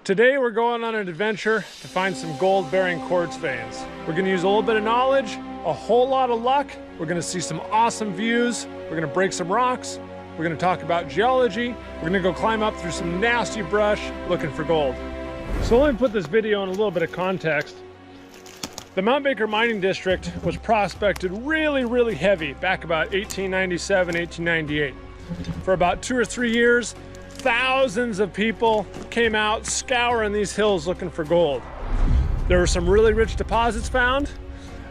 Today we're going on an adventure to find some gold-bearing quartz veins. We're going to use a little bit of knowledge, a whole lot of luck. We're going to see some awesome views. We're going to break some rocks. We're going to talk about geology. We're going to go climb up through some nasty brush looking for gold. So let me put this video in a little bit of context. The Mount Baker mining district was prospected really heavy back about 1897, 1898. For about 2 or 3 years, thousands of people came out scouring these hills looking for gold. There were some really rich deposits found,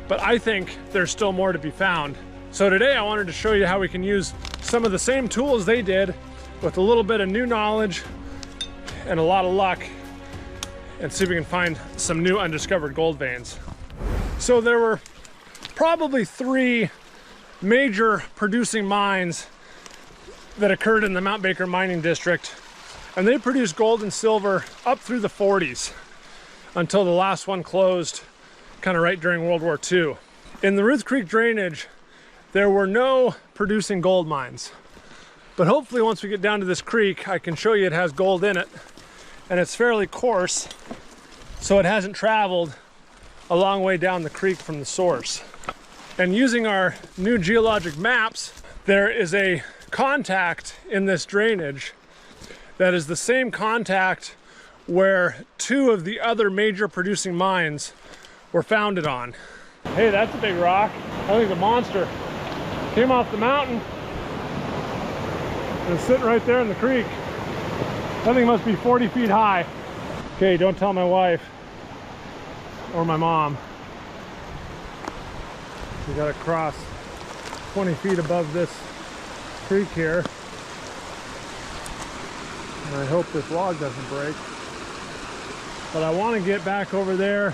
but I think there's still more to be found. So today I wanted to show you how we can use some of the same tools they did with a little bit of new knowledge and a lot of luck, and see if we can find some new undiscovered gold veins. So there were probably 3 major producing mines that occurred in the Mount Baker mining district, and they produced gold and silver up through the 40s until the last one closed kind of right during World War II. In the Ruth Creek drainage, there were no producing gold mines, but hopefully once we get down to this creek, I can show you it has gold in it, and it's fairly coarse, so it hasn't traveled a long way down the creek from the source. And using our new geologic maps, there is a contact in this drainage that is the same contact where 2 of the other major producing mines were founded on. Hey, that's a big rock. I think it's a monster. Came off the mountain and it's sitting right there in the creek. That thing must be 40 feet high. Okay, don't tell my wife or my mom. We gotta cross 20 feet above this creek here, and I hope this log doesn't break, but I want to get back over there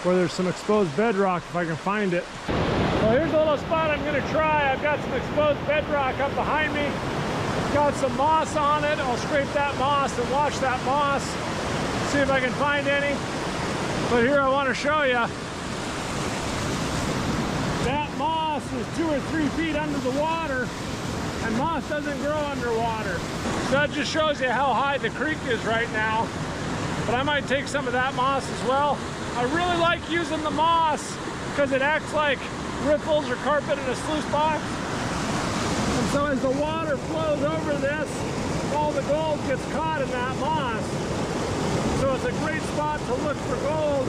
where there's some exposed bedrock if I can find it. Well, here's a little spot I'm going to try. I've got some exposed bedrock up behind me. It's got some moss on it. I'll scrape that moss and wash that moss, see if I can find any. But here I want to show you that moss is 2 or 3 feet under the water, and moss doesn't grow underwater. So that just shows you how high the creek is right now. But I might take some of that moss as well. I really like using the moss because it acts like riffles or carpet in a sluice box. And so as the water flows over this, all the gold gets caught in that moss. So it's a great spot to look for gold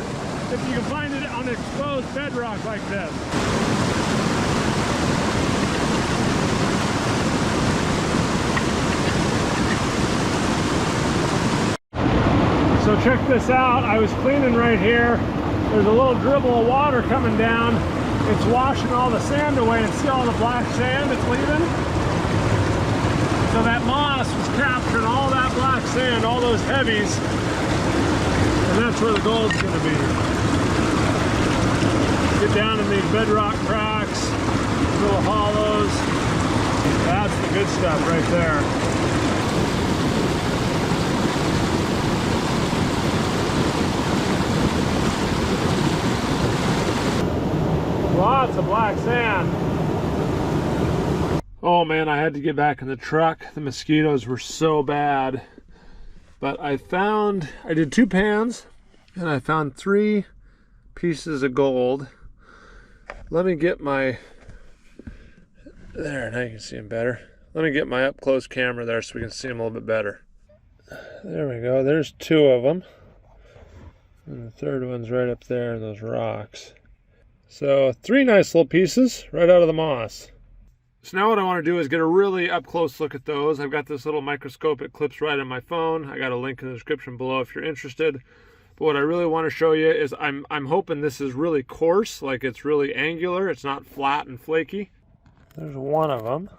if you can find it on exposed bedrock like this. So check this out. I was cleaning right here. There's a little dribble of water coming down. It's washing all the sand away, and see all the black sand it's leaving? So that moss was capturing all that black sand, all those heavies, and that's where the gold's gonna be. Get down in these bedrock cracks, little hollows. That's the good stuff right there. Lots of black sand. Oh man, I had to get back in the truck. The mosquitoes were so bad. But I did 2 pans, and I found 3 pieces of gold. Let me get my, there, now you can see them better. Let me get my up close camera there so we can see them a little bit better. There we go, there's 2 of them. And the third one's right up there in those rocks. So 3 nice little pieces right out of the moss. So now what I want to do is get a really up close look at those. I've got this little microscope, it clips right on my phone. I got a link in the description below if you're interested. But what I really want to show you is I'm hoping this is really coarse, like it's really angular, it's not flat and flaky. There's one of them.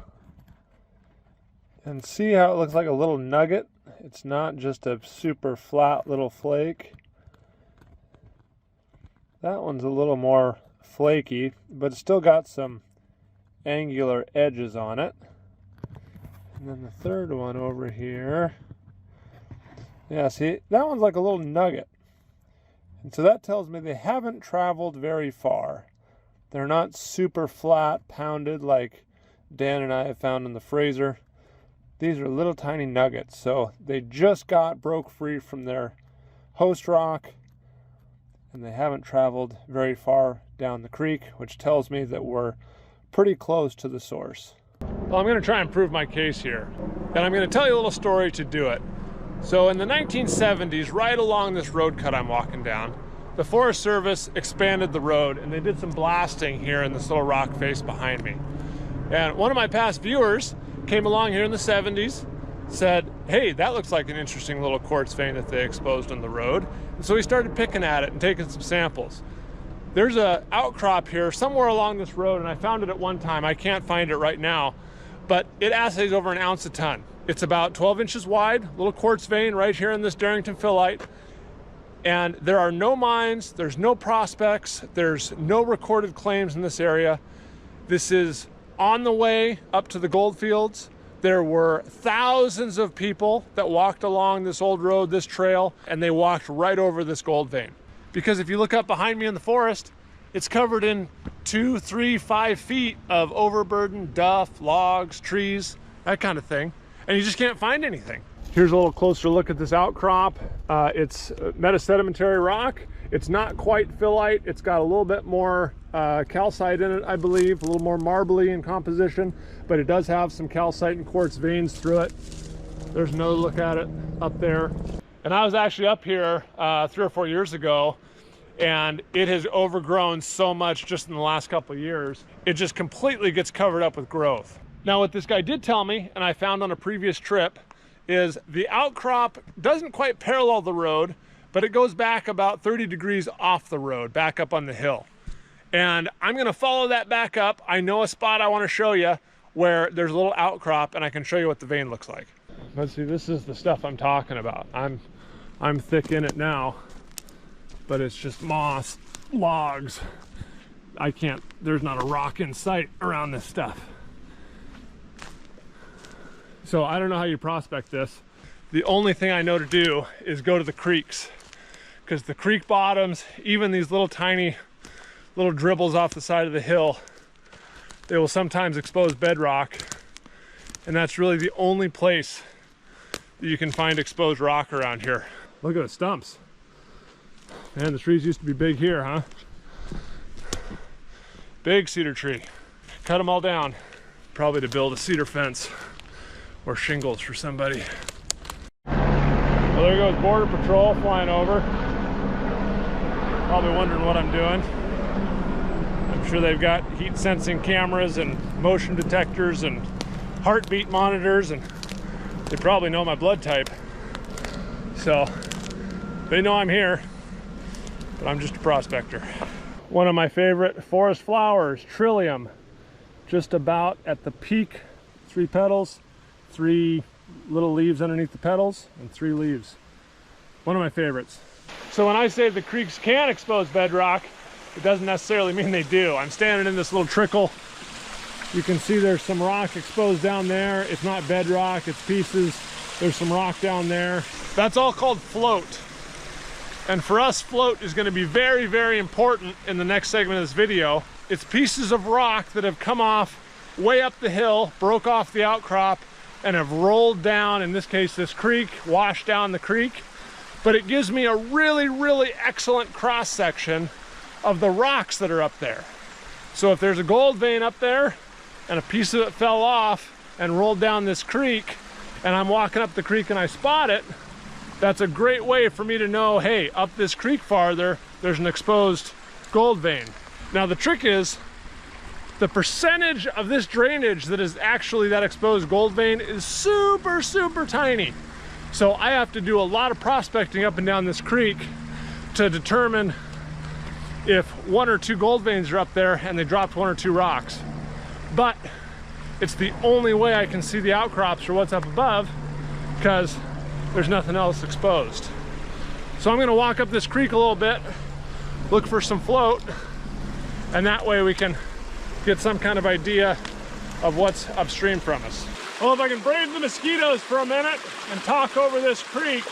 And see how it looks like a little nugget? It's not just a super flat little flake. That one's a little more flaky, but it's still got some angular edges on it. And then the third one over here, yeah, see, that one's like a little nugget. And so that tells me they haven't traveled very far. They're not super flat, pounded like Dan and I have found in the Fraser. These are little tiny nuggets, so they just broke free from their host rock, and they haven't traveled very far down the creek, which tells me that we're pretty close to the source. Well, I'm going to try and prove my case here, and I'm going to tell you a little story to do it. So in the 1970s, right along this road cut I'm walking down, the Forest Service expanded the road, and they did some blasting here in this little rock face behind me. And one of my past viewers came along here in the 70s, said, hey, that looks like an interesting little quartz vein that they exposed on the road. And so we started picking at it and taking some samples. There's an outcrop here somewhere along this road, and I found it at one time. I can't find it right now, but it assays over an ounce a ton. It's about 12 inches wide, little quartz vein right here in this Darrington Phyllite. And there are no mines, there's no prospects, there's no recorded claims in this area. This is on the way up to the gold fields. There were thousands of people that walked along this old road, this trail, and they walked right over this gold vein. Because if you look up behind me in the forest, it's covered in 2, 3, 5 feet of overburdened duff, logs, trees, that kind of thing. And you just can't find anything. Here's a little closer look at this outcrop. It's metasedimentary rock. It's not quite phyllite. It's got a little bit more calcite in it, I believe, a little more marbly in composition, but it does have some calcite and quartz veins through it. There's another look at it up there. And I was actually up here 3 or 4 years ago, and it has overgrown so much just in the last couple of years. It just completely gets covered up with growth. Now, what this guy did tell me, and I found on a previous trip, is the outcrop doesn't quite parallel the road, but it goes back about 30 degrees off the road, back up on the hill. And I'm gonna follow that back up. I know a spot I wanna show you where there's a little outcrop, and I can show you what the vein looks like. Let's see, this is the stuff I'm talking about. I'm thick in it now, but it's just moss, logs. There's not a rock in sight around this stuff. So I don't know how you prospect this. The only thing I know to do is go to the creeks, because the creek bottoms, even these little tiny little dribbles off the side of the hill, they will sometimes expose bedrock, and that's really the only place that you can find exposed rock around here. Look at the stumps. Man, the trees used to be big here, huh? Big cedar tree. Cut them all down, probably to build a cedar fence or shingles for somebody. Well, there goes Border Patrol flying over. Probably wondering what I'm doing. I'm sure they've got heat sensing cameras and motion detectors and heartbeat monitors, and they probably know my blood type. So they know I'm here, but I'm just a prospector. One of my favorite forest flowers, trillium, just about at the peak. 3 petals, 3 little leaves underneath the petals, and 3 leaves. One of my favorites. So when I say the creeks can expose bedrock, it doesn't necessarily mean they do. I'm standing in this little trickle. You can see there's some rock exposed down there. It's not bedrock, it's pieces. There's some rock down there. That's all called float. And for us, float is going to be very, very important in the next segment of this video. It's pieces of rock that have come off way up the hill, broke off the outcrop, and have rolled down, in this case this creek, washed down the creek. But it gives me a really, really excellent cross section of the rocks that are up there. So if there's a gold vein up there and a piece of it fell off and rolled down this creek, and I'm walking up the creek and I spot it, that's a great way for me to know, hey, up this creek farther, there's an exposed gold vein. Now the trick is, the percentage of this drainage that is actually that exposed gold vein is super, super tiny. So I have to do a lot of prospecting up and down this creek to determine if 1 or 2 gold veins are up there and they dropped 1 or 2 rocks. But it's the only way I can see the outcrops or what's up above, because there's nothing else exposed. So I'm gonna walk up this creek a little bit, look for some float, and that way we can get some kind of idea of what's upstream from us. Well, if I can brave the mosquitoes for a minute and talk over this creek,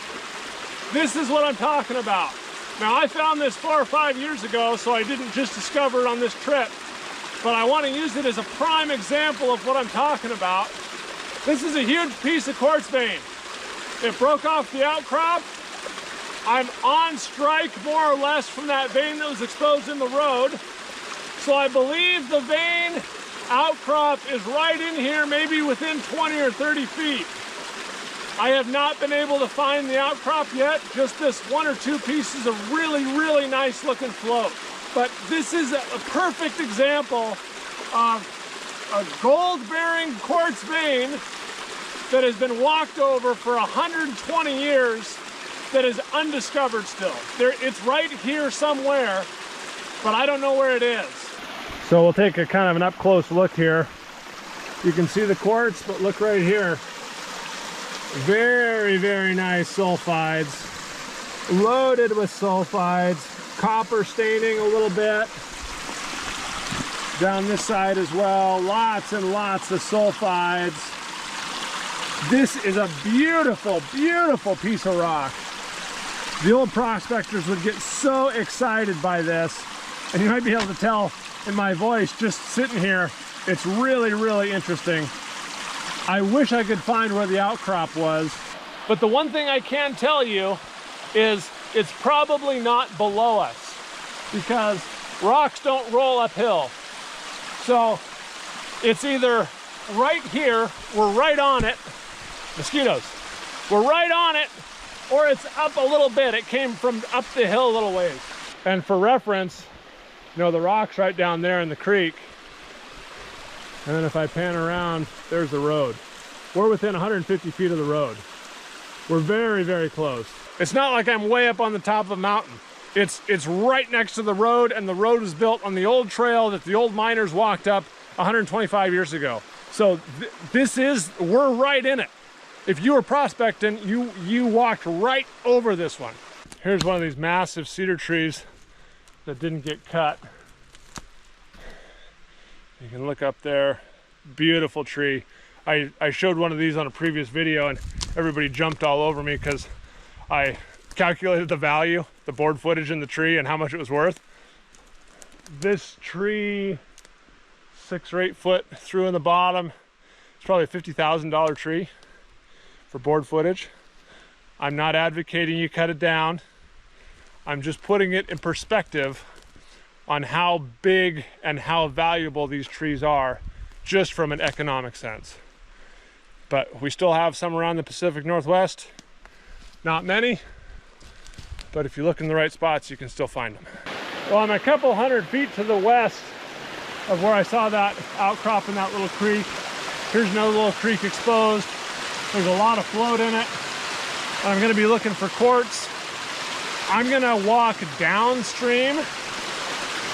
this is what I'm talking about. Now, I found this 4 or 5 years ago, so I didn't just discover it on this trip, but I want to use it as a prime example of what I'm talking about. This is a huge piece of quartz vein. It broke off the outcrop. I'm on strike more or less from that vein that was exposed in the road. So I believe the vein outcrop is right in here, maybe within 20 or 30 feet. I have not been able to find the outcrop yet, just this one or two pieces of really, really nice looking float. But this is a perfect example of a gold-bearing quartz vein that has been walked over for 120 years that is undiscovered still. It's right here somewhere, but I don't know where it is. So we'll take a kind of an up-close look here. You can see the quartz, but look right here. Very, very nice sulfides. Loaded with sulfides. Copper staining a little bit. Down this side as well. Lots and lots of sulfides. This is a beautiful, beautiful piece of rock. The old prospectors would get so excited by this. And you might be able to tell in my voice just sitting here, it's really, really interesting. I wish I could find where the outcrop was. But the one thing I can tell you is it's probably not below us because rocks don't roll uphill. So it's either right here, we're right on it, mosquitoes, we're right on it, or it's up a little bit. It came from up the hill a little ways. And for reference, you know, the rock's right down there in the creek. And then if I pan around, there's the road. We're within 150 feet of the road. We're very, very close. It's not like I'm way up on the top of a mountain. It's right next to the road, and the road was built on the old trail that the old miners walked up 125 years ago. So we're right in it. If you were prospecting, you walked right over this one. Here's one of these massive cedar trees that didn't get cut. You can look up there, beautiful tree. I showed one of these on a previous video and everybody jumped all over me because I calculated the value, the board footage in the tree and how much it was worth. This tree, 6 or 8 foot through in the bottom, it's probably a $50,000 tree for board footage. I'm not advocating you cut it down. I'm just putting it in perspective on how big and how valuable these trees are just from an economic sense. But we still have some around the Pacific Northwest. Not many, but if you look in the right spots, you can still find them. Well, I'm a couple hundred feet to the west of where I saw that outcrop in that little creek. Here's another little creek exposed. There's a lot of float in it. I'm gonna be looking for quartz. I'm gonna walk downstream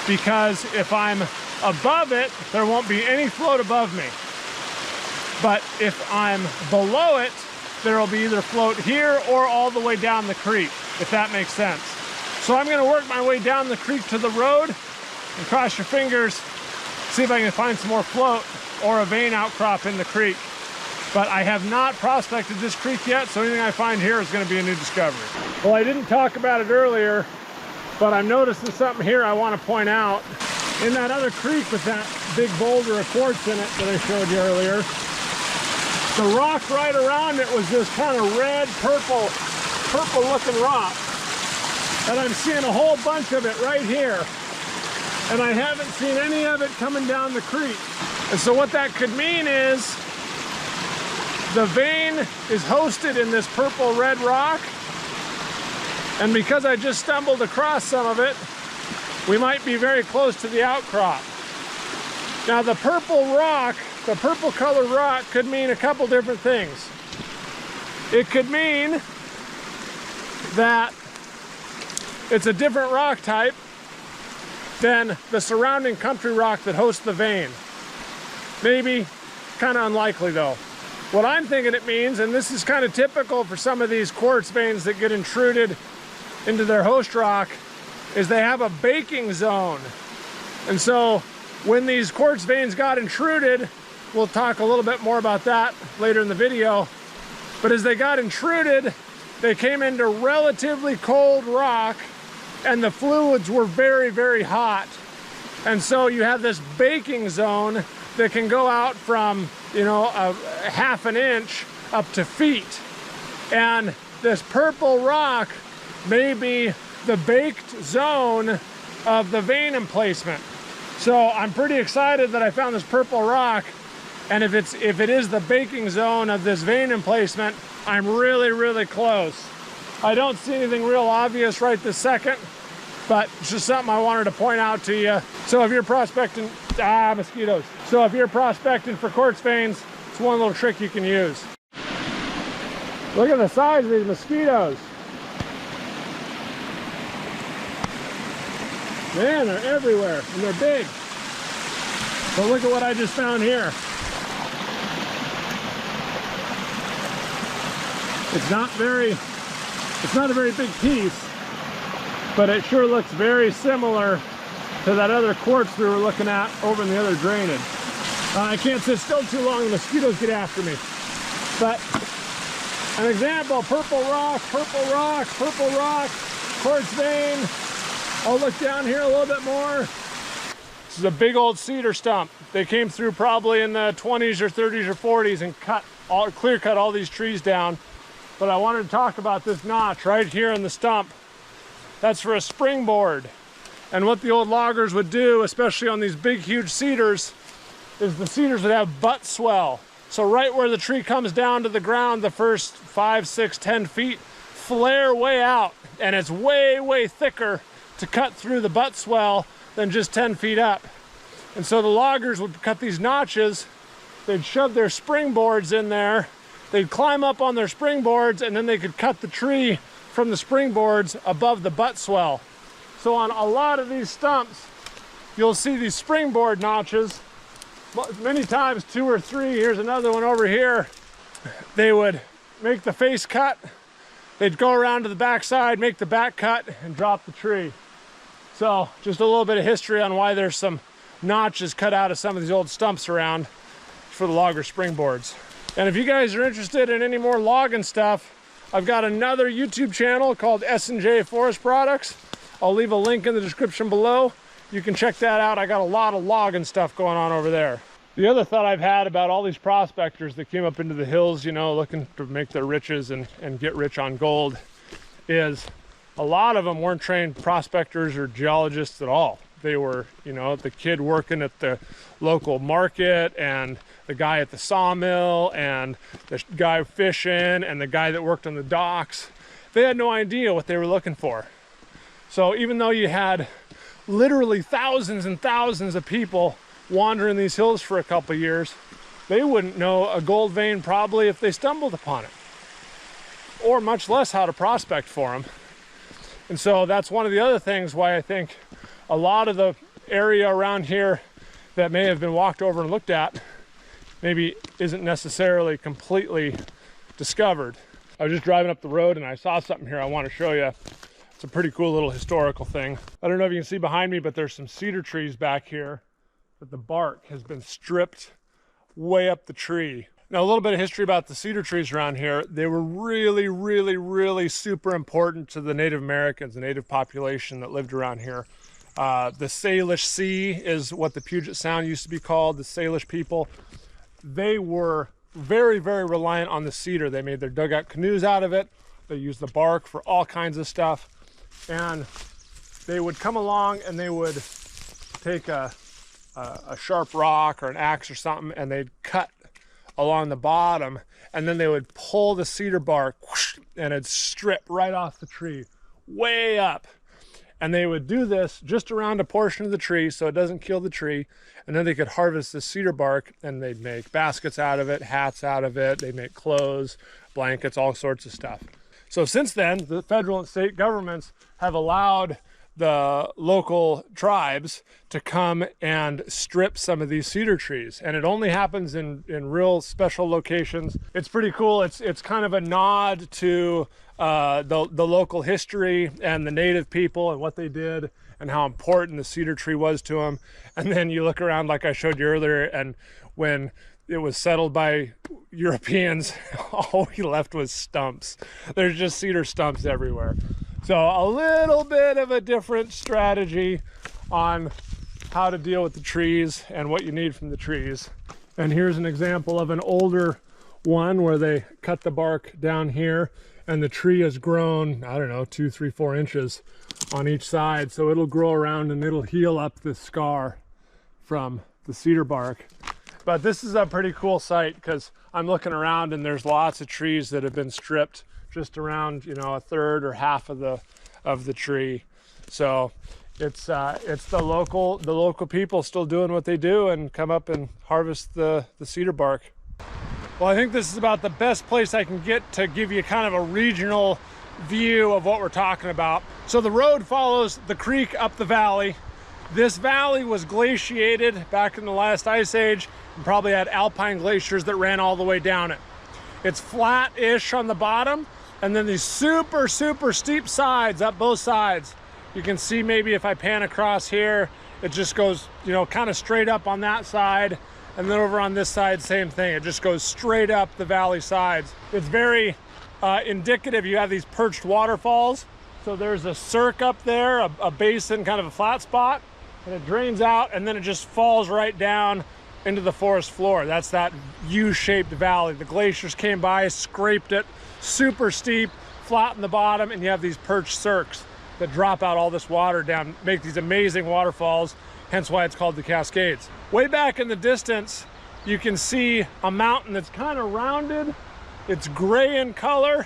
because if I'm above it, there won't be any float above me. But if I'm below it, there will be either float here or all the way down the creek, if that makes sense. So I'm gonna work my way down the creek to the road and cross your fingers, see if I can find some more float or a vein outcrop in the creek. But I have not prospected this creek yet, so anything I find here is gonna be a new discovery. Well, I didn't talk about it earlier, but I'm noticing something here I wanna point out. In that other creek with that big boulder of quartz in it that I showed you earlier, the rock right around it was this kind of red, purple looking rock. And I'm seeing a whole bunch of it right here. And I haven't seen any of it coming down the creek. And so what that could mean is the vein is hosted in this purple red rock. And because I just stumbled across some of it, we might be very close to the outcrop. Now the purple rock, the purple colored rock could mean a couple different things. It could mean that it's a different rock type than the surrounding country rock that hosts the vein. Maybe, kind of unlikely though. What I'm thinking it means, and this is kind of typical for some of these quartz veins that get intruded into their host rock, is they have a baking zone. And so when these quartz veins got intruded, we'll talk a little bit more about that later in the video, but as they got intruded, they came into relatively cold rock and the fluids were very, very hot. And so you have this baking zone that can go out from, you know, a half an inch up to feet. And this purple rock may be the baked zone of the vein emplacement. So I'm pretty excited that I found this purple rock, and if it is the baking zone of this vein emplacement, I'm really close. I don't see anything real obvious right this second, but it's just something I wanted to point out to you. So if you're prospecting, mosquitoes. So if you're prospecting for quartz veins, it's one little trick you can use. Look at the size of these mosquitoes. Man, they're everywhere, and they're big. But look at what I just found here. It's not a very big piece, but it sure looks very similar to that other quartz we were looking at over in the other drainage. I can't sit still too long, the mosquitoes get after me. But an example, purple rock, quartz vein. I'll look down here a little bit more. This is a big old cedar stump. They came through probably in the 20s or 30s or 40s and clear cut all these trees down. But I wanted to talk about this notch right here in the stump. That's for a springboard. And what the old loggers would do, especially on these big, huge cedars, is the cedars would have butt swell. So right where the tree comes down to the ground, the first 5, 6, 10 feet, flare way out. And it's way thicker to cut through the butt swell than just 10 feet up. And so the loggers would cut these notches, they'd shove their springboards in there, they'd climb up on their springboards, and then they could cut the tree from the springboards above the butt swell. So on a lot of these stumps, you'll see these springboard notches, many times 2 or 3. Here's another one over here. They would make the face cut, they'd go around to the back side, make the back cut, and drop the tree. So just a little bit of history on why there's some notches cut out of some of these old stumps around for the logger springboards. And if you guys are interested in any more logging stuff, I've got another YouTube channel called S&J Forest Products. I'll leave a link in the description below. You can check that out. I got a lot of logging stuff going on over there. The other thought I've had about all these prospectors that came up into the hills, you know, looking to make their riches and get rich on gold, is a lot of them weren't trained prospectors or geologists at all. They were, you know, the kid working at the local market, and the guy at the sawmill, and the guy fishing, and the guy that worked on the docks. They had no idea what they were looking for. So even though you had literally thousands and thousands of people wandering these hills for a couple years, they wouldn't know a gold vein probably if they stumbled upon it, or much less how to prospect for them. And so that's one of the other things why I think a lot of the area around here that may have been walked over and looked at maybe isn't necessarily completely discovered. I was just driving up the road and I saw something here I want to show you. It's a pretty cool little historical thing. I don't know if you can see behind me, but there's some cedar trees back here that the bark has been stripped way up the tree. Now, a little bit of history about the cedar trees around here. They were really super important to the Native Americans, the native population that lived around here. The Salish Sea is what the Puget Sound used to be called, the Salish people. They were very reliant on the cedar. They made their dugout canoes out of it. They used the bark for all kinds of stuff. And they would come along and they would take a sharp rock or an axe or something, and they'd cut along the bottom, and then they would pull the cedar bark whoosh, and it'd strip right off the tree way up. And they would do this just around a portion of the tree so it doesn't kill the tree, and then they could harvest the cedar bark and they'd make baskets out of it, hats out of it, they'd make clothes, blankets, all sorts of stuff. So since then, the federal and state governments have allowed the local tribes to come and strip some of these cedar trees, and it only happens in real special locations. It's pretty cool. It's kind of a nod to the local history and the native people and what they did and how important the cedar tree was to them. And then you look around like I showed you earlier, and when it was settled by Europeans, all we left was stumps. There's just cedar stumps everywhere. So a little bit of a different strategy on how to deal with the trees and what you need from the trees. And here's an example of an older one where they cut the bark down here and the tree has grown, I don't know, 2, 3, 4 inches on each side. So it'll grow around and it'll heal up this scar from the cedar bark. But this is a pretty cool site because I'm looking around and there's lots of trees that have been stripped just around, you know, a third or half of the tree. So it's the local people still doing what they do and come up and harvest the cedar bark. Well, I think this is about the best place I can get to give you kind of a regional view of what we're talking about. So the road follows the creek up the valley. This valley was glaciated back in the last ice age and probably had alpine glaciers that ran all the way down it. It's flat-ish on the bottom and then these super steep sides up both sides. You can see maybe if I pan across here, it just goes, you know, kind of straight up on that side. And then over on this side, same thing. It just goes straight up the valley sides. It's very indicative. You have these perched waterfalls. So there's a cirque up there, a basin, kind of a flat spot, and it drains out and then it just falls right down into the forest floor. That's that U-shaped valley. The glaciers came by, scraped it, super steep, flat in the bottom, and you have these perched cirques that drop out all this water down, make these amazing waterfalls, hence why it's called the Cascades. Way back in the distance, you can see a mountain that's kind of rounded. It's gray in color.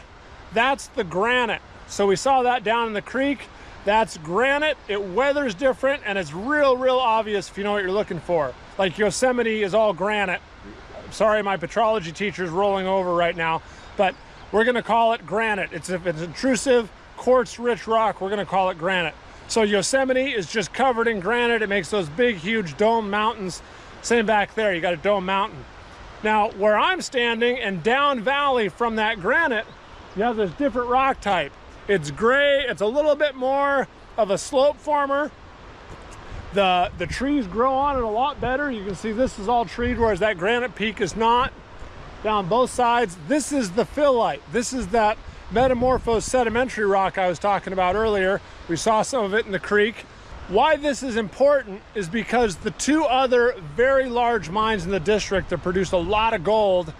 That's the granite. So we saw that down in the creek. That's granite. It weathers different, and it's real obvious if you know what you're looking for. Like Yosemite is all granite. Sorry, my petrology teacher's rolling over right now, but we're gonna call it granite. If it's intrusive, quartz rich rock, we're going to call it granite. So Yosemite is just covered in granite. It makes those big huge dome mountains. Same back there, you got a dome mountain. Now where I'm standing and down valley from that granite, you have this different rock type. It's gray, it's a little bit more of a slope former. The trees grow on it a lot better. You can see this is all treed, whereas that granite peak is not. Down both sides, this is the phyllite. This is that metamorphosed sedimentary rock I was talking about earlier. We saw some of it in the creek. Why this is important is because the two other very large mines in the district that produce a lot of gold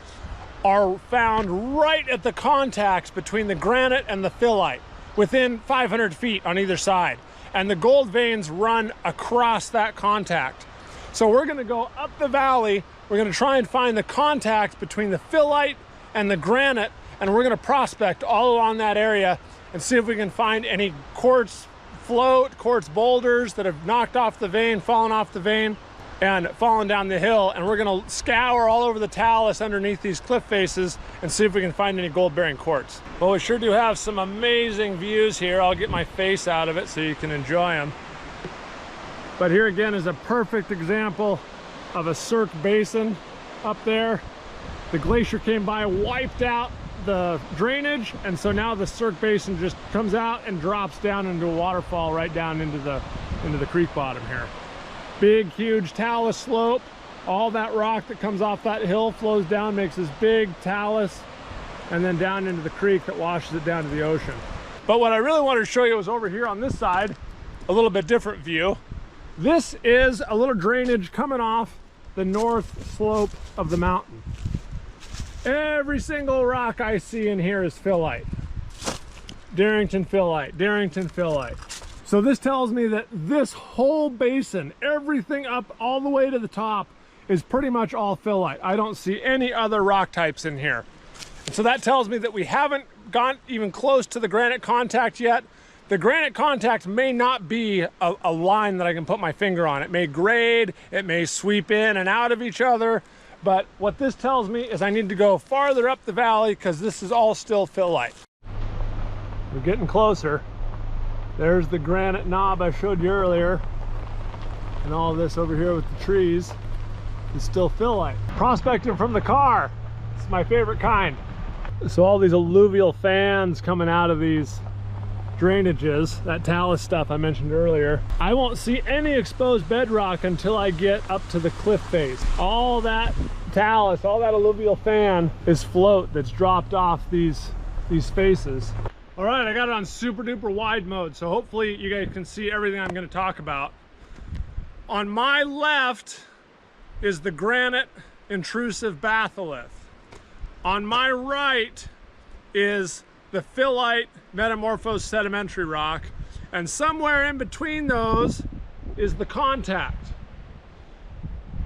are found right at the contacts between the granite and the phyllite, within 500 feet on either side. And the gold veins run across that contact. So we're gonna go up the valley, we're gonna try and find the contact between the phyllite and the granite, and we're gonna prospect all along that area and see if we can find any quartz float, quartz boulders that have knocked off the vein, fallen off the vein, and fallen down the hill. And we're gonna scour all over the talus underneath these cliff faces and see if we can find any gold-bearing quartz. Well, we sure do have some amazing views here. I'll get my face out of it so you can enjoy them. But here again is a perfect example of a cirque basin up there. The glacier came by, wiped out the drainage, and so now the cirque basin just comes out and drops down into a waterfall right down into the creek bottom here. Big huge talus slope. All that rock that comes off that hill flows down, makes this big talus, and then down into the creek that washes it down to the ocean. But what I really wanted to show you was over here on this side, a little bit different view. This is a little drainage coming off the north slope of the mountain. Every single rock I see in here is phyllite. Darrington Phyllite, Darrington Phyllite. So this tells me that this whole basin, everything up all the way to the top, is pretty much all phyllite. I don't see any other rock types in here. And so that tells me that we haven't gone even close to the granite contact yet. The granite contact may not be a line that I can put my finger on. It may grade, it may sweep in and out of each other. But what this tells me is I need to go farther up the valley because this is all still phyllite. We're getting closer. There's the granite knob I showed you earlier. And all this over here with the trees is still phyllite. Prospecting from the car. It's my favorite kind. So all these alluvial fans coming out of these drainages, that talus stuff I mentioned earlier. I won't see any exposed bedrock until I get up to the cliff face. All that talus, all that alluvial fan is float that's dropped off these faces. All right, I got it on super duper wide mode, so hopefully you guys can see everything I'm going to talk about. On my left is the granite intrusive batholith. On my right is the phyllite metamorphosed sedimentary rock, and somewhere in between those is the contact.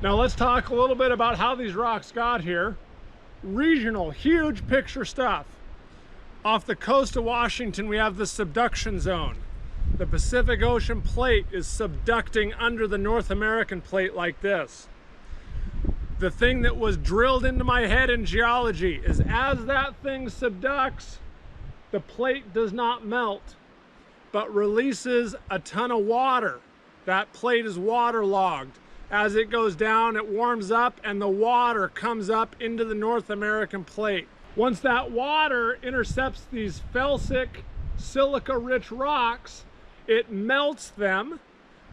Now let's talk a little bit about how these rocks got here. Regional, huge picture stuff. Off the coast of Washington, we have the subduction zone. The Pacific Ocean plate is subducting under the North American plate like this. The thing that was drilled into my head in geology is as that thing subducts, the plate does not melt, but releases a ton of water. That plate is waterlogged. As it goes down, it warms up and the water comes up into the North American plate. Once that water intercepts these felsic, silica-rich rocks, it melts them,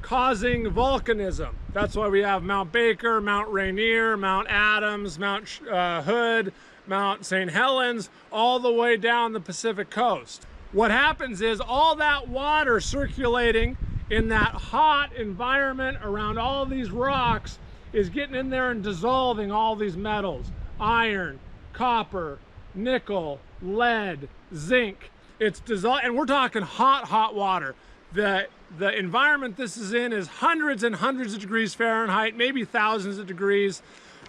causing volcanism. That's why we have Mount Baker, Mount Rainier, Mount Adams, Mount Hood, Mount St. Helens, all the way down the Pacific coast. What happens is all that water circulating in that hot environment around all these rocks is getting in there and dissolving all these metals. Iron, copper, nickel, lead, zinc. It's dissolved, and we're talking hot water. The environment this is in is hundreds and hundreds of degrees Fahrenheit, maybe thousands of degrees.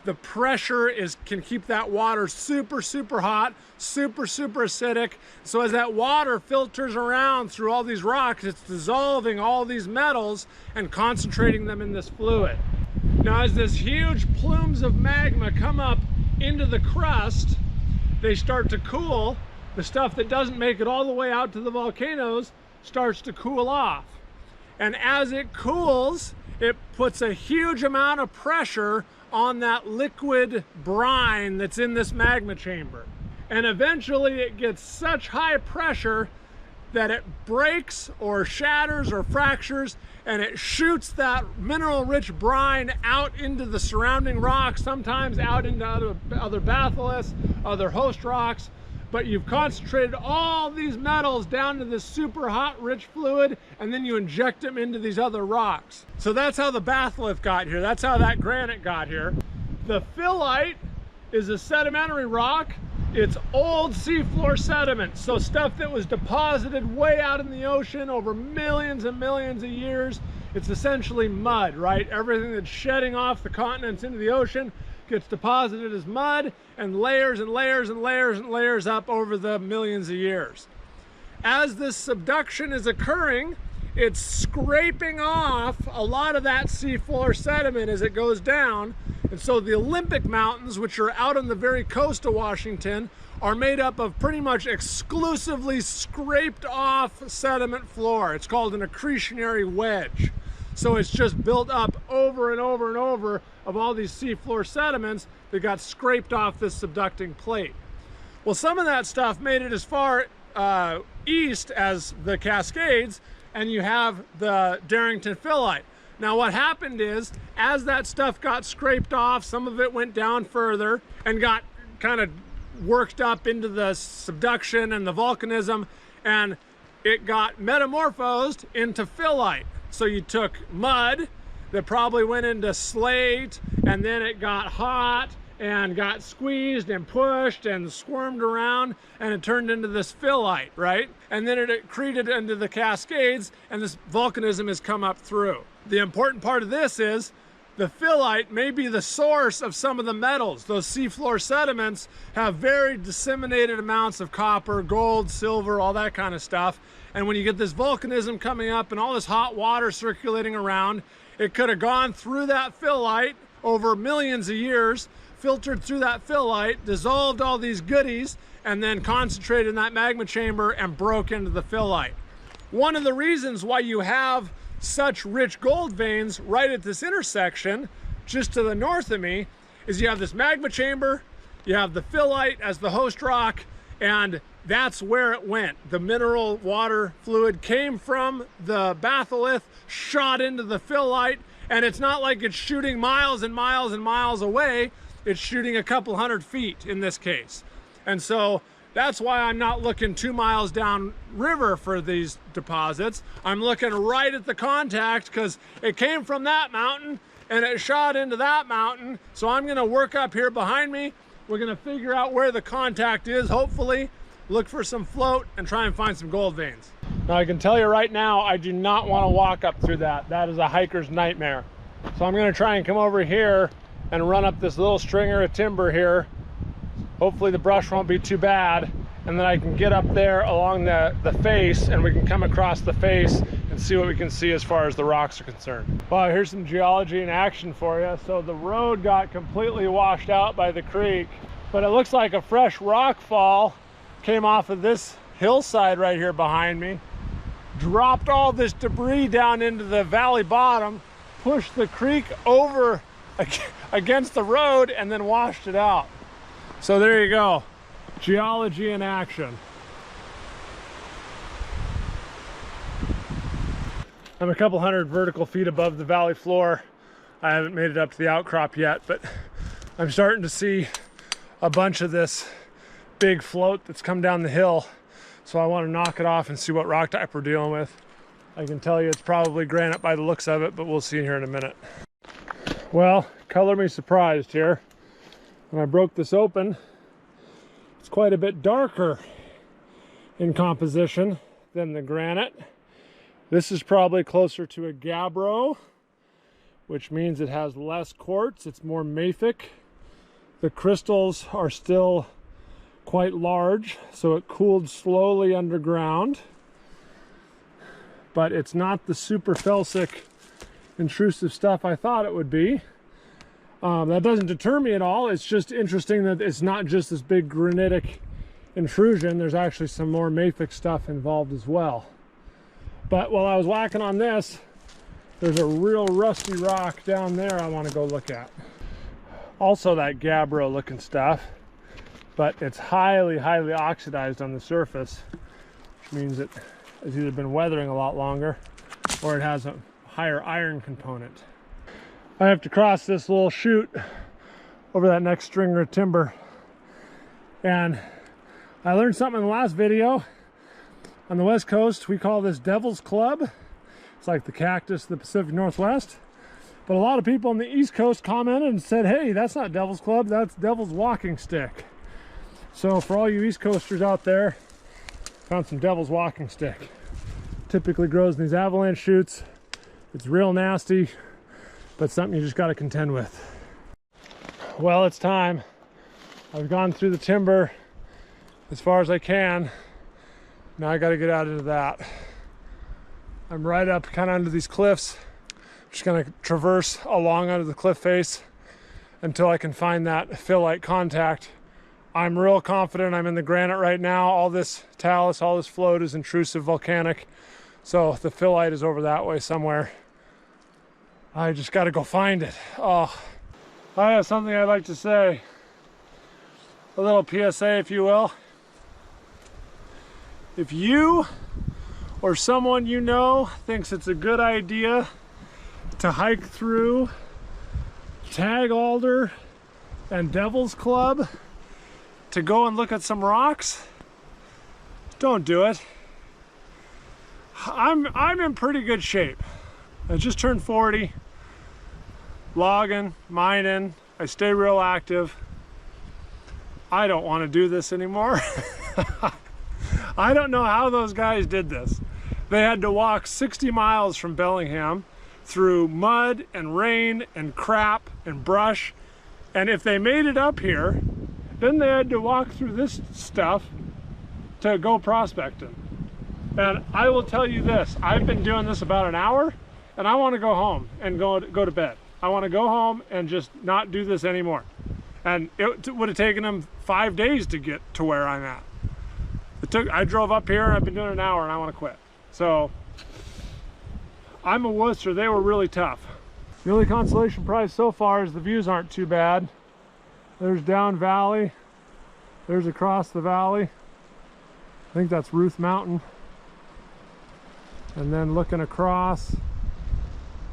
The pressure can keep that water super hot, super acidic. So as that water filters around through all these rocks, it's dissolving all these metals and concentrating them in this fluid. Now as this huge plumes of magma come up into the crust, they start to cool. The stuff that doesn't make it all the way out to the volcanoes starts to cool off. And as it cools, it puts a huge amount of pressure on that liquid brine that's in this magma chamber. And eventually it gets such high pressure that it breaks or shatters or fractures, and it shoots that mineral-rich brine out into the surrounding rocks, sometimes out into other batholiths, other host rocks. But you've concentrated all these metals down to this super hot, rich fluid, and then you inject them into these other rocks. So that's how the batholith got here. That's how that granite got here. The phyllite is a sedimentary rock. It's old seafloor sediment, so stuff that was deposited way out in the ocean over millions and millions of years. It's essentially mud, right? Everything that's shedding off the continents into the ocean gets deposited as mud, and layers and layers and layers and layers up over the millions of years. As this subduction is occurring, it's scraping off a lot of that seafloor sediment as it goes down. And so the Olympic Mountains, which are out on the very coast of Washington, are made up of pretty much exclusively scraped off sediment floor. It's called an accretionary wedge. So it's just built up over and over and over of all these seafloor sediments that got scraped off this subducting plate. Well, some of that stuff made it as far east as the Cascades, and you have the Darrington Phyllite. Now what happened is, as that stuff got scraped off, some of it went down further and got kind of worked up into the subduction and the volcanism, and it got metamorphosed into phyllite. So you took mud that probably went into slate, and then it got hot and got squeezed and pushed and squirmed around, and it turned into this phyllite, right? And then it accreted into the Cascades, and this volcanism has come up through. The important part of this is the phyllite may be the source of some of the metals. Those seafloor sediments have very disseminated amounts of copper, gold, silver, all that kind of stuff. And when you get this volcanism coming up and all this hot water circulating around, it could have gone through that phyllite over millions of years, filtered through that phyllite, dissolved all these goodies, and then concentrated in that magma chamber and broke into the phyllite. One of the reasons why you have such rich gold veins right at this intersection, just to the north of me, is you have this magma chamber, you have the phyllite as the host rock, and that's where it went. The mineral water fluid came from the batholith, shot into the phyllite, and it's not like it's shooting miles and miles and miles away. It's shooting a couple hundred feet in this case. And so That's why I'm not looking 2 miles down river for these deposits. I'm looking right at the contact because it came from that mountain and it shot into that mountain. So I'm gonna work up here behind me. We're gonna figure out where the contact is, hopefully, look for some float and try and find some gold veins. Now I can tell you right now, I do not wanna walk up through that. That is a hiker's nightmare. So I'm gonna try and come over here and run up this little stringer of timber here. Hopefully the brush won't be too bad, and then I can get up there along the face and we can come across the face and see what we can see as far as the rocks are concerned. Well, here's some geology in action for you. So the road got completely washed out by the creek, but it looks like a fresh rock fall came off of this hillside right here behind me, dropped all this debris down into the valley bottom, pushed the creek over against the road, and then washed it out. So there you go, geology in action. I'm a couple hundred vertical feet above the valley floor. I haven't made it up to the outcrop yet, but I'm starting to see a bunch of this big float that's come down the hill. So I want to knock it off and see what rock type we're dealing with. I can tell you it's probably granite by the looks of it, but we'll see here in a minute. Well, color me surprised here. When I broke this open, it's quite a bit darker in composition than the granite. This is probably closer to a gabbro, which means it has less quartz. It's more mafic. The crystals are still quite large, so it cooled slowly underground. But it's not the super felsic, intrusive stuff I thought it would be. That doesn't deter me at all. It's just interesting that it's not just this big granitic intrusion. There's actually some more mafic stuff involved as well. But while I was whacking on this, there's a real rusty rock down there I want to go look at. Also that gabbro looking stuff, but it's highly oxidized on the surface, which means it has either been weathering a lot longer or it has a higher iron component. I have to cross this little chute over that next stringer of timber. And I learned something in the last video. On the West Coast, we call this Devil's Club. It's like the cactus of the Pacific Northwest. But a lot of people on the East Coast commented and said, hey, that's not Devil's Club, that's Devil's Walking Stick. So for all you East Coasters out there, found some Devil's Walking Stick. Typically grows in these avalanche chutes. It's real nasty, but something you just got to contend with. Well, it's time. I've gone through the timber as far as I can. Now I got to get out into that. I'm right up kind of under these cliffs. I'm just going to traverse along under the cliff face until I can find that phyllite contact. I'm real confident I'm in the granite right now. All this talus, all this float is intrusive volcanic. So the phyllite is over that way somewhere. I just got to go find it. Oh, I have something I'd like to say. A little PSA, if you will. If you or someone you know thinks it's a good idea to hike through Tag Alder and Devil's Club to go and look at some rocks, don't do it. I'm in pretty good shape. I just turned 40, logging, mining, I stay real active. I don't want to do this anymore. I don't know how those guys did this. They had to walk 60 miles from Bellingham through mud and rain and crap and brush. And if they made it up here, then they had to walk through this stuff to go prospecting. And I will tell you this, I've been doing this about an hour and I want to go home and go to bed. I want to go home and just not do this anymore. And it would have taken them 5 days to get to where I'm at. I drove up here and I've been doing an hour and I want to quit. So I'm a wusser. They were really tough. The only consolation prize so far is the views aren't too bad. There's down valley. There's across the valley. I think that's Ruth Mountain. And then looking across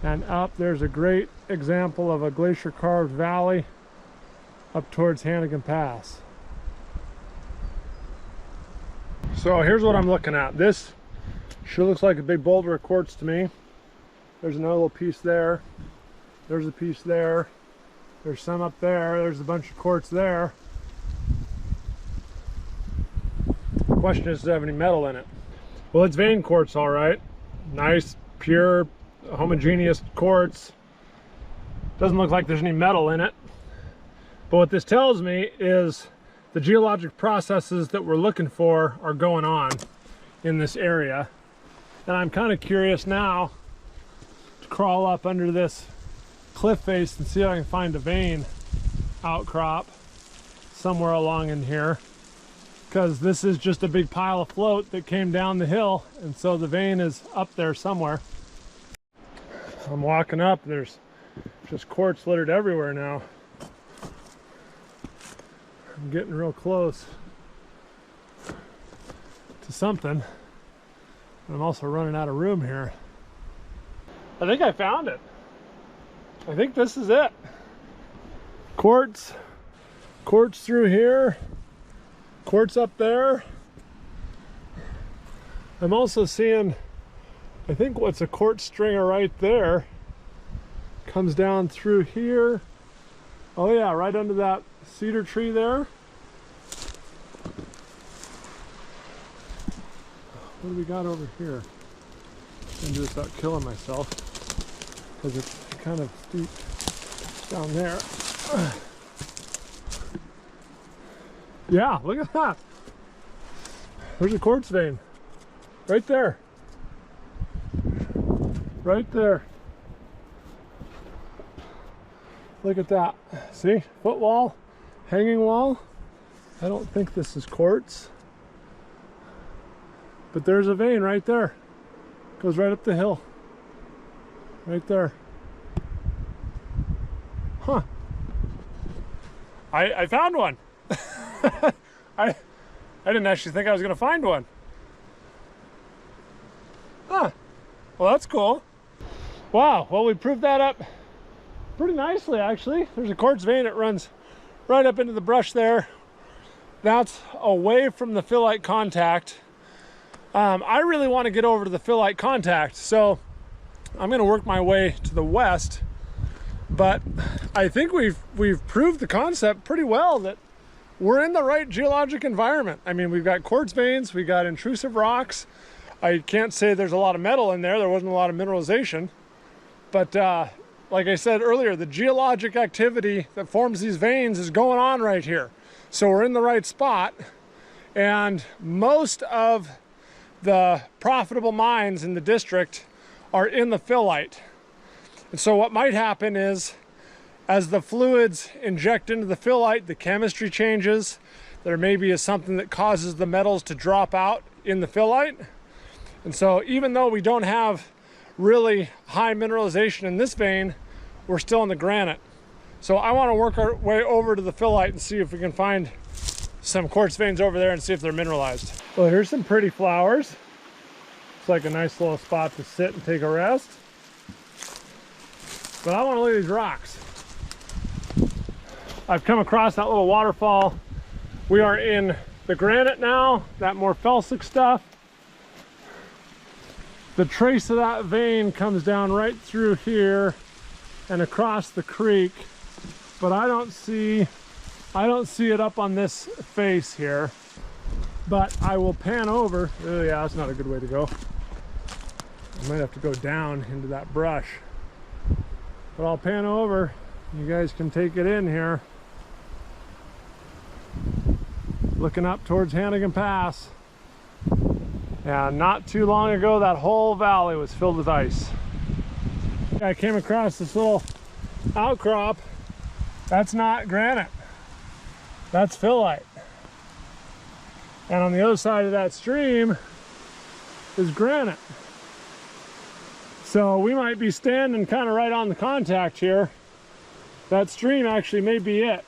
and up, there's a great example of a glacier carved valley up towards Hannigan Pass. So here's what I'm looking at. This sure looks like a big boulder of quartz to me. There's another little piece there. There's a piece there. There's some up there. There's a bunch of quartz there. The question is, does it have any metal in it? Well, it's vein quartz, all right. Nice, pure, homogeneous quartz. Doesn't look like there's any metal in it. But what this tells me is the geologic processes that we're looking for are going on in this area. And I'm kind of curious now to crawl up under this cliff face and see if I can find a vein outcrop somewhere along in here, because this is just a big pile of float that came down the hill, and so the vein is up there somewhere. I'm walking up, there's just quartz littered everywhere now. I'm getting real close to something. I'm also running out of room here. I think I found it. I think this is it. Quartz through here, quartz up there. I'm also seeing, I think what's a quartz stringer right there, comes down through here. Oh yeah, right under that cedar tree there. What do we got over here? I'm gonna do this without killing myself, because it's kind of steep down there. Yeah, look at that. There's a quartz vein right there. Right there. Look at that. See? Footwall, hanging wall. I don't think this is quartz, but there's a vein right there. Goes right up the hill. Right there. Huh. I found one. I didn't actually think I was going to find one. Huh. Well, that's cool. Wow. Well, we proved that up pretty nicely, actually. There's a quartz vein that runs right up into the brush there. That's away from the phyllite contact. I really want to get over to the phyllite contact, so I'm going to work my way to the west. But I think we've proved the concept pretty well, that we're in the right geologic environment. I mean, we've got quartz veins, we've got intrusive rocks. I can't say there's a lot of metal in there. There wasn't a lot of mineralization. But like I said earlier, the geologic activity that forms these veins is going on right here. So we're in the right spot. And most of the profitable mines in the district are in the phyllite. And so what might happen is, as the fluids inject into the phyllite, the chemistry changes. There maybe is something that causes the metals to drop out in the phyllite. And so even though we don't have really high mineralization in this vein, we're still in the granite. So I want to work our way over to the phyllite and see if we can find some quartz veins over there and see if they're mineralized. Well, here's some pretty flowers. It's like a nice little spot to sit and take a rest. But I want to look at these rocks. I've come across that little waterfall. We are in the granite now, that more felsic stuff. The trace of that vein comes down right through here and across the creek, but I don't see it up on this face here. But I will pan over. Oh yeah, that's not a good way to go. I might have to go down into that brush. But I'll pan over. You guys can take it in here. Looking up towards Hannigan Pass. Yeah, not too long ago, that whole valley was filled with ice. I came across this little outcrop. That's not granite. That's phyllite. And on the other side of that stream is granite. So we might be standing kind of right on the contact here. That stream actually may be it.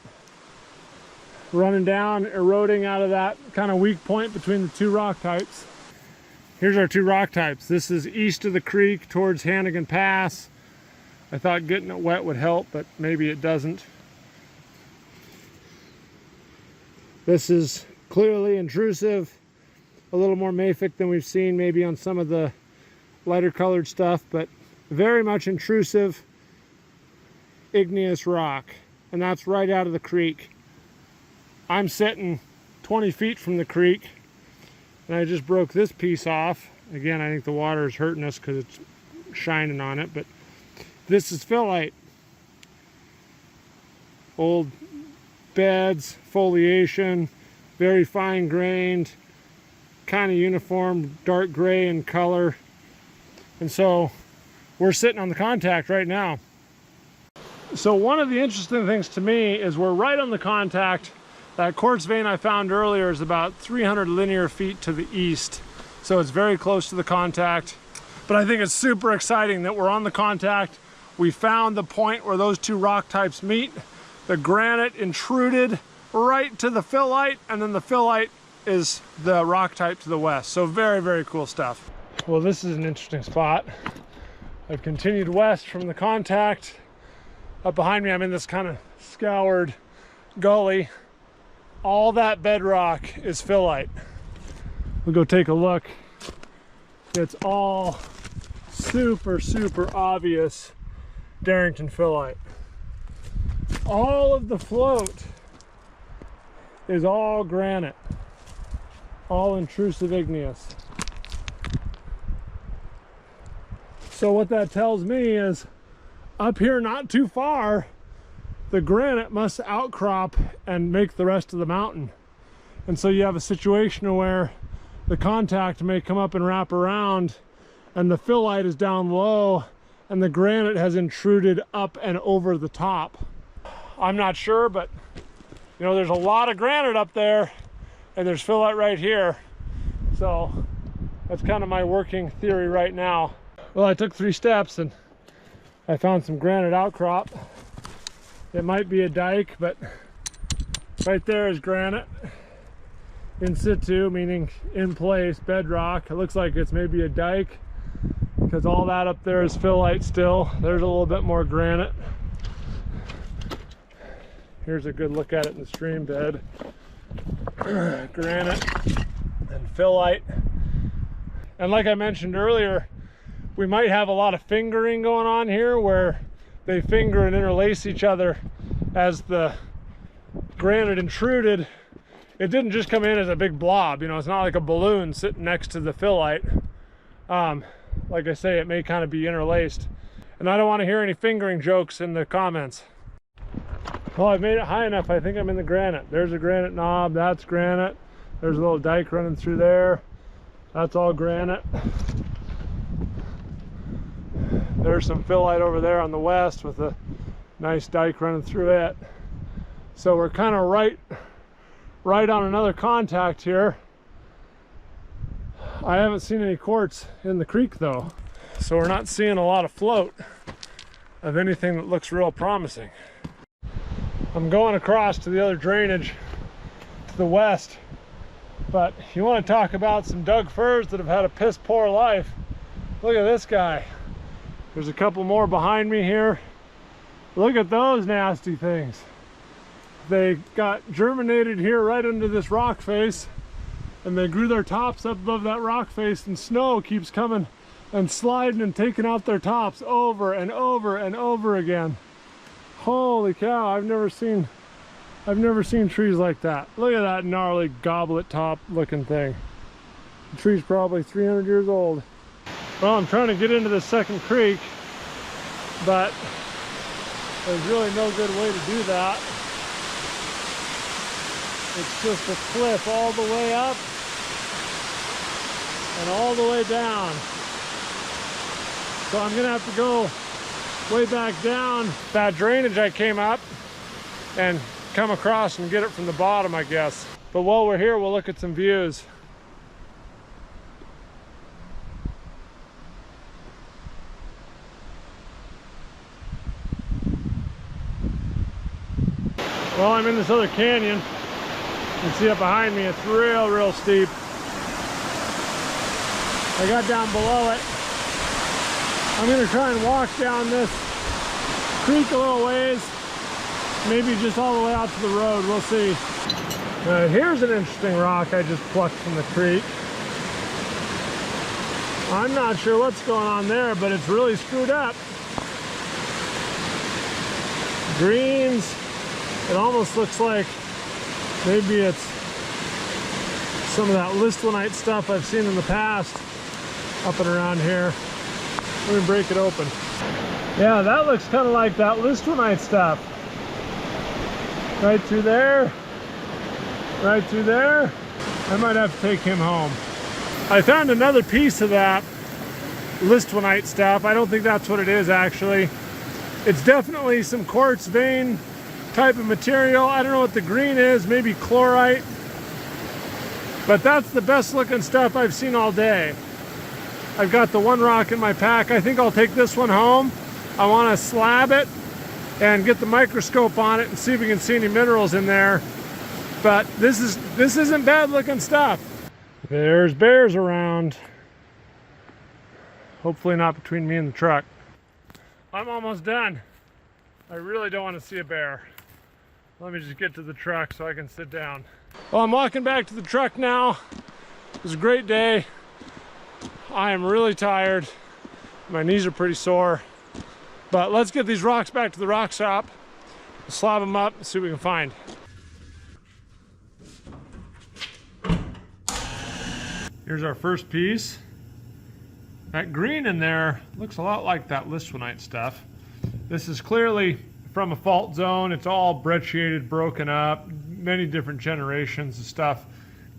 Running down, eroding out of that kind of weak point between the two rock types. Here's our two rock types. This is east of the creek towards Hannigan Pass. I thought getting it wet would help, but maybe it doesn't. This is clearly intrusive. a little more mafic than we've seen maybe on some of the lighter colored stuff, but very much intrusive igneous rock, and that's right out of the creek. I'm sitting 20 feet from the creek, and I just broke this piece off. Again, I think the water is hurting us because it's shining on it, but this is phyllite. Old beds, foliation, very fine grained, kind of uniform, dark gray in color. And so we're sitting on the contact right now. So one of the interesting things to me is we're right on the contact. That quartz vein I found earlier is about 300 linear feet to the east. So it's very close to the contact. But I think it's super exciting that we're on the contact. We found the point where those two rock types meet. The granite intruded right to the phyllite, and then the phyllite is the rock type to the west. So very, very cool stuff. Well, this is an interesting spot. I've continued west from the contact. Up behind me, I'm in this kind of scoured gully. All that bedrock is phyllite. We'll go take a look. It's all super, super obvious Darrington Phyllite. All of the float is all granite, all intrusive igneous. So what that tells me is up here not too far, the granite must outcrop and make the rest of the mountain. And so you have a situation where the contact may come up and wrap around, and the phyllite is down low, and the granite has intruded up and over the top. I'm not sure, but you know, there's a lot of granite up there, and there's phyllite right here. So that's kind of my working theory right now. Well, I took 3 steps and I found some granite outcrop. It might be a dike, but right there is granite in situ, meaning in place, bedrock. It looks like it's maybe a dike because all that up there is phyllite still. There's a little bit more granite. Here's a good look at it in the stream bed. Granite and phyllite. And like I mentioned earlier, we might have a lot of fingering going on here where they finger and interlace each other as the granite intruded. It didn't just come in as a big blob, you know, it's not like a balloon sitting next to the phyllite. Like I say, it may kind of be interlaced. And I don't want to hear any fingering jokes in the comments. Well, I've made it high enough. I think I'm in the granite. There's a granite knob, that's granite. There's a little dike running through there. That's all granite. There's some phyllite over there on the west with a nice dike running through it. So we're kind of right on another contact here. I haven't seen any quartz in the creek though, so we're not seeing a lot of float of anything that looks real promising. I'm going across to the other drainage to the west, but you want to talk about some dug firs that have had a piss poor life. Look at this guy. There's a couple more behind me here. Look at those nasty things. They got germinated here right under this rock face, and they grew their tops up above that rock face, and snow keeps coming and sliding and taking out their tops over and over and over again. Holy cow, I've never seen trees like that. Look at that gnarly goblet top looking thing. The tree's probably 300 years old. Well, I'm trying to get into the second creek, but there's really no good way to do that. It's just a cliff all the way up and all the way down. So I'm gonna have to go way back down that drainage I came up and come across and get it from the bottom, I guess. But while we're here, we'll look at some views. Well, I'm in this other canyon. You can see up behind me, it's real steep. I got down below it. I'm gonna try and walk down this creek a little ways, maybe just all the way out to the road, we'll see. Here's an interesting rock I just plucked from the creek. I'm not sure what's going on there, but it's really screwed up. Greens. It almost looks like maybe it's some of that listwanite stuff I've seen in the past up and around here. Let me break it open. Yeah, that looks kind of like that listwanite stuff. Right through there. Right through there. I might have to take him home. I found another piece of that listwanite stuff. I don't think that's what it is actually. It's definitely some quartz vein type of material. I don't know what the green is, maybe chlorite. But that's the best looking stuff I've seen all day. I've got the one rock in my pack. I think I'll take this one home. I want to slab it and get the microscope on it and see if we can see any minerals in there. But this isn't bad looking stuff. There's bears around. Hopefully not between me and the truck. I'm almost done. I really don't want to see a bear. Let me just get to the truck so I can sit down. Well, I'm walking back to the truck now. It was a great day. I am really tired. My knees are pretty sore. But let's get these rocks back to the rock shop. Slab them up and see what we can find. Here's our first piece. That green in there looks a lot like that listwanite stuff. This is clearly from a fault zone. It's all brecciated, broken up, many different generations of stuff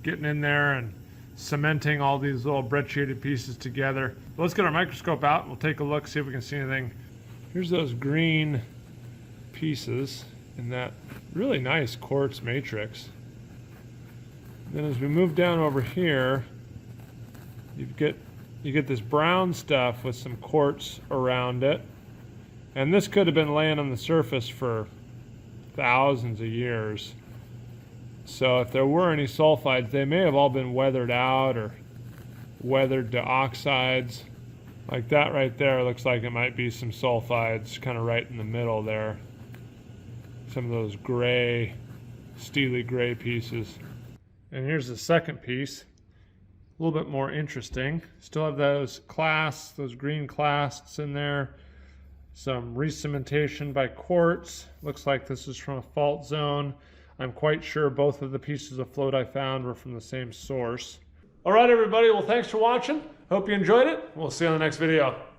getting in there and cementing all these little brecciated pieces together. Let's get our microscope out and we'll take a look, see if we can see anything. Here's those green pieces in that really nice quartz matrix. Then as we move down over here, you get this brown stuff with some quartz around it. And this could have been laying on the surface for thousands of years. So if there were any sulfides, they may have all been weathered out or weathered to oxides. Like that right there looks like it might be some sulfides, kind of right in the middle there. Some of those gray, steely gray pieces. And here's the second piece. A little bit more interesting. Still have those clasts, those green clasts in there. Some re-cementation by quartz. Looks like this is from a fault zone. I'm quite sure both of the pieces of float I found were from the same source. All right, everybody. Well, thanks for watching. Hope you enjoyed it. We'll see you on the next video.